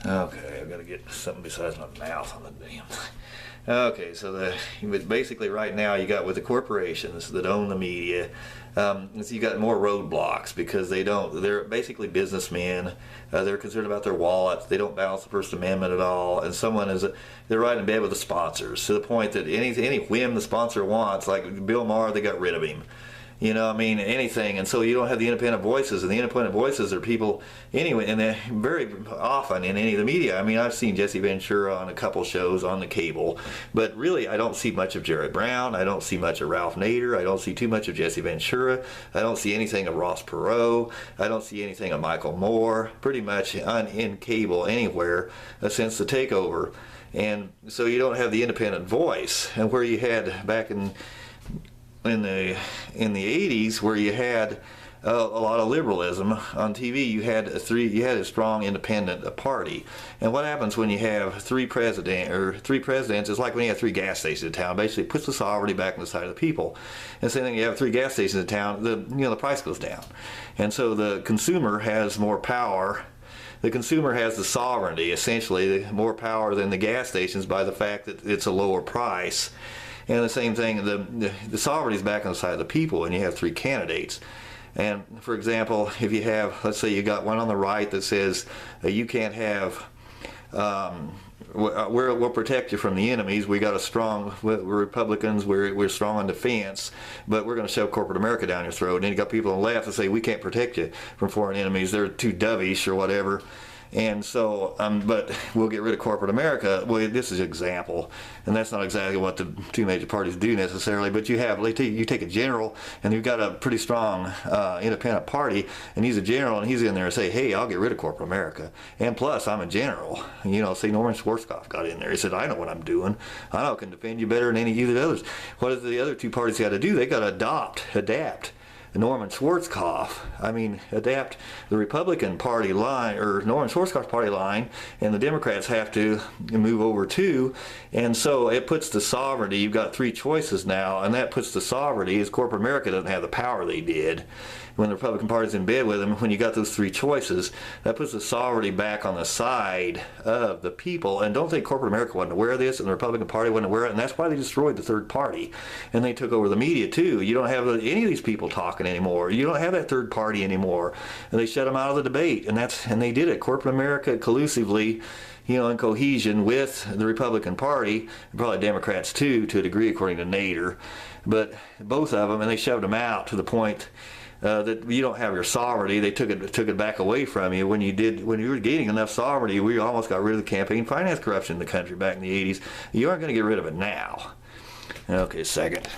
Okay, I've got to get something besides my mouth on the damn thing. Okay, so basically right now you got with the corporations that own the media, you got more roadblocks because they're basically businessmen. They're concerned about their wallets. They don't balance the First Amendment at all. And they're right in bed with the sponsors to the point that any whim the sponsor wants, like Bill Maher, they got rid of him. You know, I mean, anything. And so you don't have the independent voices, and the independent voices are people, anyway, and they're very often in any of the media. I mean, I've seen Jesse Ventura on a couple shows on the cable, but really I don't see much of Jerry Brown. I don't see much of Ralph Nader. I don't see too much of Jesse Ventura. I don't see anything of Ross Perot. I don't see anything of Michael Moore, pretty much in cable anywhere since the takeover. And so you don't have the independent voice, and where you had back in the 80s, where you had a lot of liberalism on TV, you had a strong independent party. And what happens when you have three presidents? It's like when you have three gas stations in town. Basically, it puts the sovereignty back on the side of the people. And same thing, you have three gas stations in town, the price goes down, and so the consumer has more power. The consumer has the sovereignty, essentially, more power than the gas stations by the fact that it's a lower price. And the same thing, the sovereignty is back on the side of the people, and you have three candidates. And for example, if you have, let's say you got one on the right that says you can't have, we'll protect you from the enemies. We got we're Republicans, we're strong on defense, but we're going to shove corporate America down your throat. And then you got people on the left that say we can't protect you from foreign enemies. They're too dovish or whatever. And so, but we'll get rid of corporate America. Well, this is an example, and that's not exactly what the two major parties do necessarily, but you take a general, and you've got a pretty strong independent party, and he's a general, and he's in there and say, hey, I'll get rid of corporate America, and plus, I'm a general. You know, say Norman Schwarzkopf got in there. He said, I know what I'm doing. I know I can defend you better than any of the others. What does the other two parties got to do? They got to adapt Norman Schwarzkopf. I mean, adapt the Republican Party line, or Norman Schwarzkopf's party line, and the Democrats have to move over too. And so it puts the sovereignty, you've got three choices now, and that puts the sovereignty, as corporate America doesn't have the power they did when the Republican Party's in bed with them. When you got those three choices, that puts the sovereignty back on the side of the people. And don't think corporate America wasn't aware of this, and the Republican Party wasn't aware of it, and that's why they destroyed the third party. And they took over the media too. You don't have any of these people talking anymore. You don't have that third party anymore. And they shut them out of the debate, and they did it. Corporate America collusively, you know, in cohesion with the Republican Party, and probably Democrats too, to a degree, according to Nader, but both of them, and they shoved them out to the point that you don't have your sovereignty. They took it back away from you. When you were gaining enough sovereignty, we almost got rid of the campaign finance corruption in the country back in the 80s. You aren't going to get rid of it now. Okay, second.